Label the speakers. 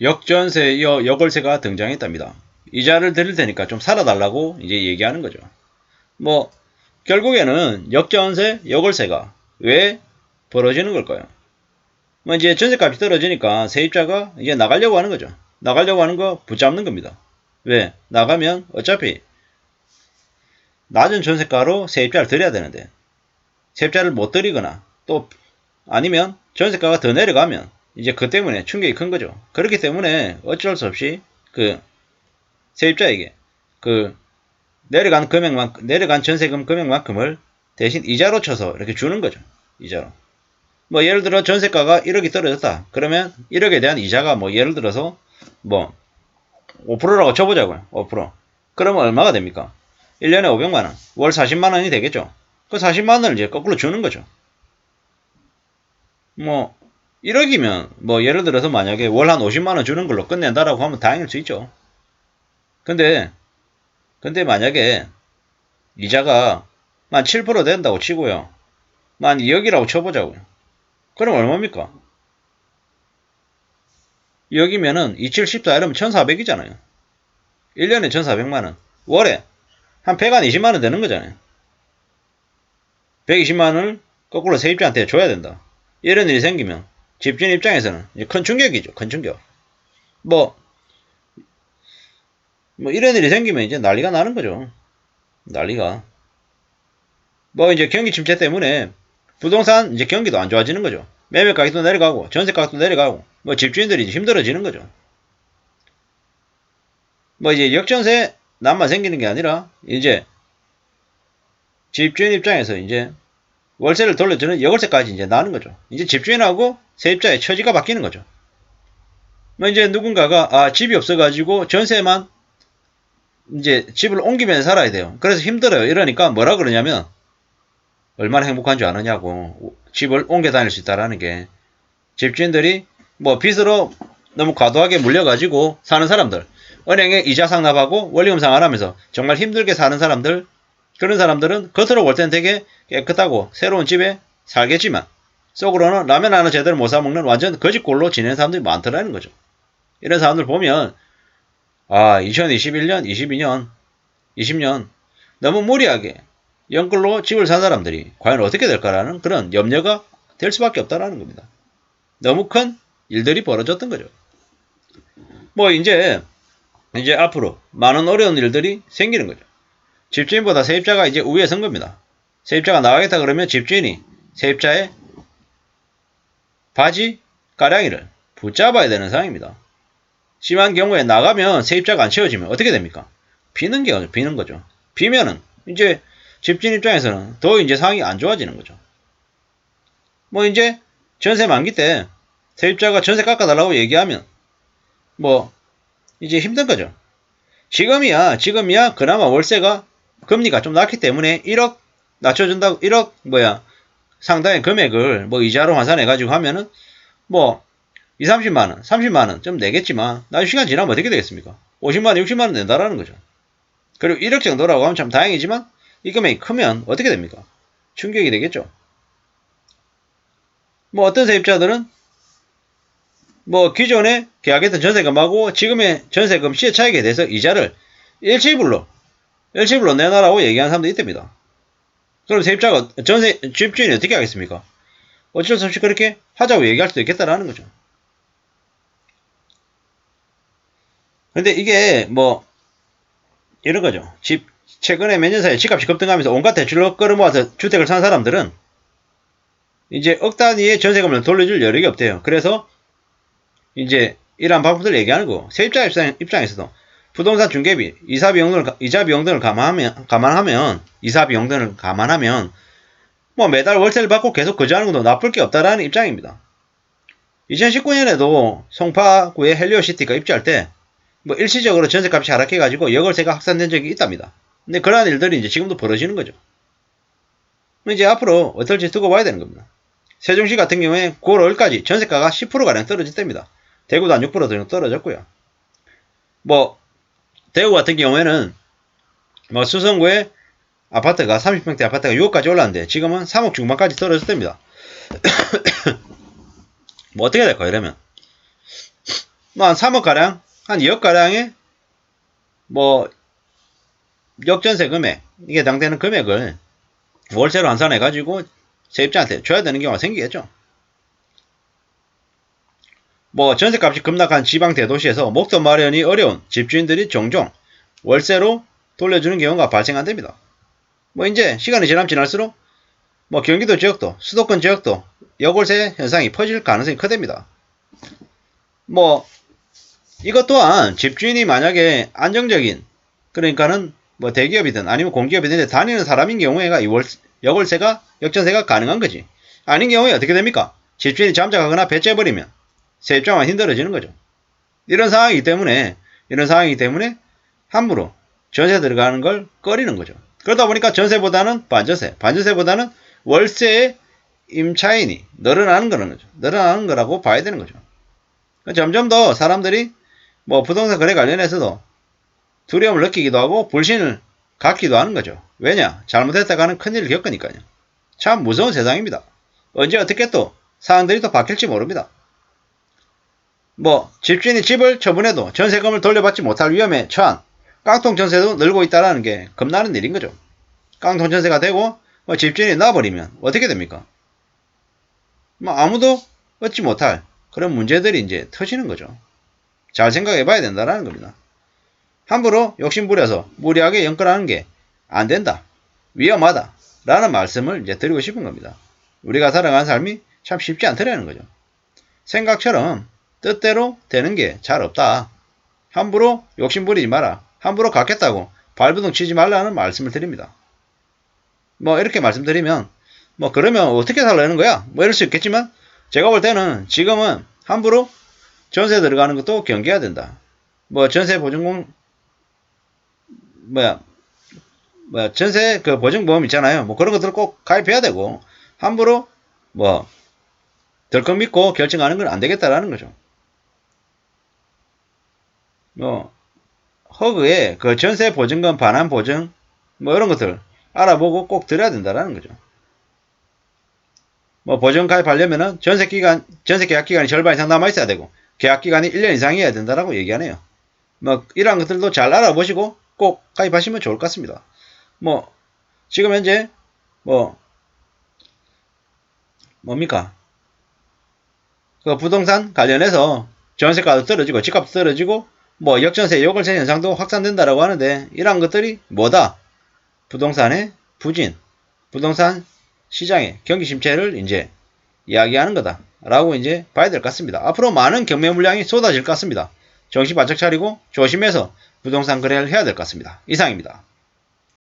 Speaker 1: 역전세, 역월세가 등장했답니다. 이자를 드릴 테니까 좀 살아달라고 이제 얘기하는 거죠. 뭐 결국에는 역전세, 역월세가 왜 벌어지는 걸까요? 뭐 이제 전세값이 떨어지니까 세입자가 이제 나가려고 하는 거죠. 나가려고 하는 거 붙잡는 겁니다. 왜? 나가면 어차피 낮은 전세가로 세입자를 들여야 되는데 세입자를 못 들이거나 또 아니면 전세가가 더 내려가면 이제 그 때문에 충격이 큰 거죠. 그렇기 때문에 어쩔 수 없이 그 세입자에게 그 내려간 전세금 금액만큼을 대신 이자로 쳐서 이렇게 주는 거죠. 이자로. 뭐 예를 들어 전세가가 1억이 떨어졌다. 그러면 1억에 대한 이자가 뭐 예를 들어서 뭐 5%라고 쳐보자고요. 5%. 그러면 얼마가 됩니까? 1년에 500만원. 월 40만원이 되겠죠. 그 40만원을 이제 거꾸로 주는 거죠. 뭐 1억이면 뭐 예를 들어서 만약에 월 한 50만원 주는 걸로 끝낸다라고 하면 다행일 수 있죠. 근데 만약에 이자가 만 7% 된다고 치고요. 만 2억이라고 쳐보자고요. 그럼 얼마입니까? 2억이면은 27, 14 이러면 1400이잖아요. 1년에 1400만원. 월에 한 120만원 되는 거잖아요. 120만원을 거꾸로 세입자한테 줘야 된다. 이런 일이 생기면 집주인 입장에서는 큰 충격이죠. 큰 충격. 뭐 이런 일이 생기면 이제 난리가 나는 거죠. 난리가. 뭐 이제 경기 침체 때문에 부동산 이제 경기도 안 좋아지는 거죠. 매매 가격도 내려가고 전세 가격도 내려가고 뭐 집주인들이 이제 힘들어지는 거죠. 뭐 이제 역전세 난만 생기는 게 아니라 이제 집주인 입장에서 이제 월세를 돌려주는 역월세까지 이제 나는 거죠. 이제 집주인하고 세입자의 처지가 바뀌는 거죠. 뭐 이제 누군가가 집이 없어가지고 전세만 이제 집을 옮기면서 살아야 돼요. 그래서 힘들어요. 이러니까 뭐라 그러냐면 얼마나 행복한 줄 아느냐고. 집을 옮겨 다닐 수 있다라는 게. 집주인들이 뭐 빚으로 너무 과도하게 물려가지고 사는 사람들, 은행에 이자 상납하고 원리금 상환하면서 정말 힘들게 사는 사람들, 그런 사람들은 겉으로 볼 땐 되게 깨끗하고 새로운 집에 살겠지만 속으로는 라면 하나 제대로 못 사먹는 완전 거짓골로 지내는 사람들이 많더라는 거죠. 이런 사람들 보면 2021년, 22년, 20년 너무 무리하게 연끌로 집을 산 사람들이 과연 어떻게 될까라는 그런 염려가 될 수밖에 없다라는 겁니다. 너무 큰 일들이 벌어졌던 거죠. 뭐 이제 앞으로 많은 어려운 일들이 생기는 거죠. 집주인보다 세입자가 이제 우위에 선 겁니다. 세입자가 나가겠다 그러면 집주인이 세입자의 바지 가랑이를 붙잡아야 되는 상황입니다. 심한 경우에 나가면 세입자가 안 채워지면 어떻게 됩니까? 비는 거죠. 비면은 이제 집주인 입장에서는 더 이제 상황이 안 좋아지는 거죠. 뭐 이제 전세 만기 때 세입자가 전세 깎아달라고 얘기하면 뭐 이제 힘든 거죠. 지금이야 그나마 월세가 금리가 좀 낮기 때문에 1억 낮춰준다고 1억 상당의 금액을 뭐 이자로 환산해가지고 하면은 뭐 2, 30만원, 30만원 좀 내겠지만 나중에 시간 지나면 어떻게 되겠습니까? 50만원, 60만원 낸다라는 거죠. 그리고 1억 정도라고 하면 참 다행이지만 이 금액이 크면 어떻게 됩니까? 충격이 되겠죠. 뭐 어떤 세입자들은 뭐 기존에 계약했던 전세금하고 지금의 전세금 시세 차익에 대해서 이자를 일시불로 내놔라고 얘기하는 사람도 있답니다. 그럼 세입자가 집주인이 어떻게 하겠습니까? 어쩔 수 없이 그렇게 하자고 얘기할 수도 있겠다라는 거죠. 근데 이게 뭐 이런 거죠. 최근에 몇 년 사이에 집값이 급등하면서 온갖 대출로 끌어모아서 주택을 산 사람들은 이제 억 단위의 전세금을 돌려줄 여력이 없대요. 그래서 이제 이러한 방법들 얘기하는 거. 세입자 입장에서도 부동산 중개비, 이자 비용 등을 감안하면 뭐 매달 월세를 받고 계속 거주하는 것도 나쁠 게 없다라는 입장입니다. 2019년에도 송파구의 헬리오시티가 입주할 때 뭐 일시적으로 전세값이 하락해가지고 역월세가 확산된 적이 있답니다. 근데 그러한 일들이 이제 지금도 벌어지는 거죠. 이제 앞으로 어떨지 두고 봐야 되는 겁니다. 세종시 같은 경우에 9월 5일까지 전세가가 10%가량 떨어졌답니다. 대구도 한 6% 정도 떨어졌고요. 뭐 대구 같은 경우에는 뭐 수성구의 아파트가 30평대 아파트가 6억까지 올랐는데 지금은 3억 중반까지 떨어졌답니다. 뭐 어떻게 될까요 이러면? 뭐 한 3억가량, 한 2억가량의 뭐 역전세 금액, 이게 해당되는 금액을 월세로 환산해가지고 세입자한테 줘야 되는 경우가 생기겠죠. 뭐 전세값이 급락한 지방 대도시에서 목돈 마련이 어려운 집주인들이 종종 월세로 돌려주는 경우가 발생한답니다. 뭐 이제 시간이 지날수록 뭐 경기도 지역도 수도권 지역도 역월세 현상이 퍼질 가능성이 크답니다. 뭐 이것 또한 집주인이 만약에 안정적인, 그러니까는 뭐 대기업이든 아니면 공기업이든 다니는 사람인 경우에가 이 역월세가 역전세가 가능한 거지. 아닌 경우에 어떻게 됩니까? 집주인이 잠적하거나 배째버리면 세입자만 힘들어지는 거죠. 이런 상황이기 때문에 함부로 전세 들어가는 걸 꺼리는 거죠. 그러다 보니까 전세보다는 반전세보다는 월세의 임차인이 늘어나는 거죠. 늘어나는 거라고 봐야 되는 거죠. 점점 더 사람들이 뭐 부동산 거래 관련해서도 두려움을 느끼기도 하고 불신을 갖기도 하는 거죠. 왜냐? 잘못했다가는 큰일을 겪으니까요. 참 무서운 세상입니다. 언제 어떻게 또 상황들이 또 바뀔지 모릅니다. 뭐 집주인이 집을 처분해도 전세금을 돌려받지 못할 위험에 처한 깡통 전세도 늘고 있다는 게 겁나는 일인 거죠. 깡통 전세가 되고 뭐 집주인이 놔버리면 어떻게 됩니까? 뭐 아무도 얻지 못할 그런 문제들이 이제 터지는 거죠. 잘 생각해 봐야 된다는 겁니다. 함부로 욕심부려서 무리하게 연끌하는 게 안 된다. 위험하다. 라는 말씀을 이제 드리고 싶은 겁니다. 우리가 살아가는 삶이 참 쉽지 않더라는 거죠. 생각처럼 뜻대로 되는 게 잘 없다. 함부로 욕심부리지 마라. 함부로 갖겠다고 발버둥 치지 말라는 말씀을 드립니다. 뭐 이렇게 말씀드리면 뭐 그러면 어떻게 살라는 거야? 뭐 이럴 수 있겠지만 제가 볼 때는 지금은 함부로 전세 들어가는 것도 경계해야 된다. 뭐 전세 보증금 전세 그 보증보험 있잖아요. 뭐 그런 것들 꼭 가입해야 되고 함부로 뭐 덜컥 믿고 결정하는 건 안 되겠다라는 거죠. 뭐 허그에 그 전세 보증금 반환 보증 뭐 이런 것들 알아보고 꼭 들어야 된다라는 거죠. 뭐 보증 가입하려면은 전세 계약 기간이 절반 이상 남아 있어야 되고 계약 기간이 1년 이상이어야 된다라고 얘기하네요. 뭐 이러한 것들도 잘 알아보시고 꼭 가입하시면 좋을 것 같습니다. 뭐 지금 현재 뭡니까? 그 부동산 관련해서 전세가도 떨어지고 집값도 떨어지고 뭐 역전세, 역월세 현상도 확산된다라고 하는데 이러한 것들이 뭐다? 부동산의 부진, 부동산 시장의 경기 침체를 이제 이야기하는 거다라고 이제 봐야 될 것 같습니다. 앞으로 많은 경매 물량이 쏟아질 것 같습니다. 정신 바짝 차리고 조심해서 부동산 거래를 해야 될 것 같습니다. 이상입니다.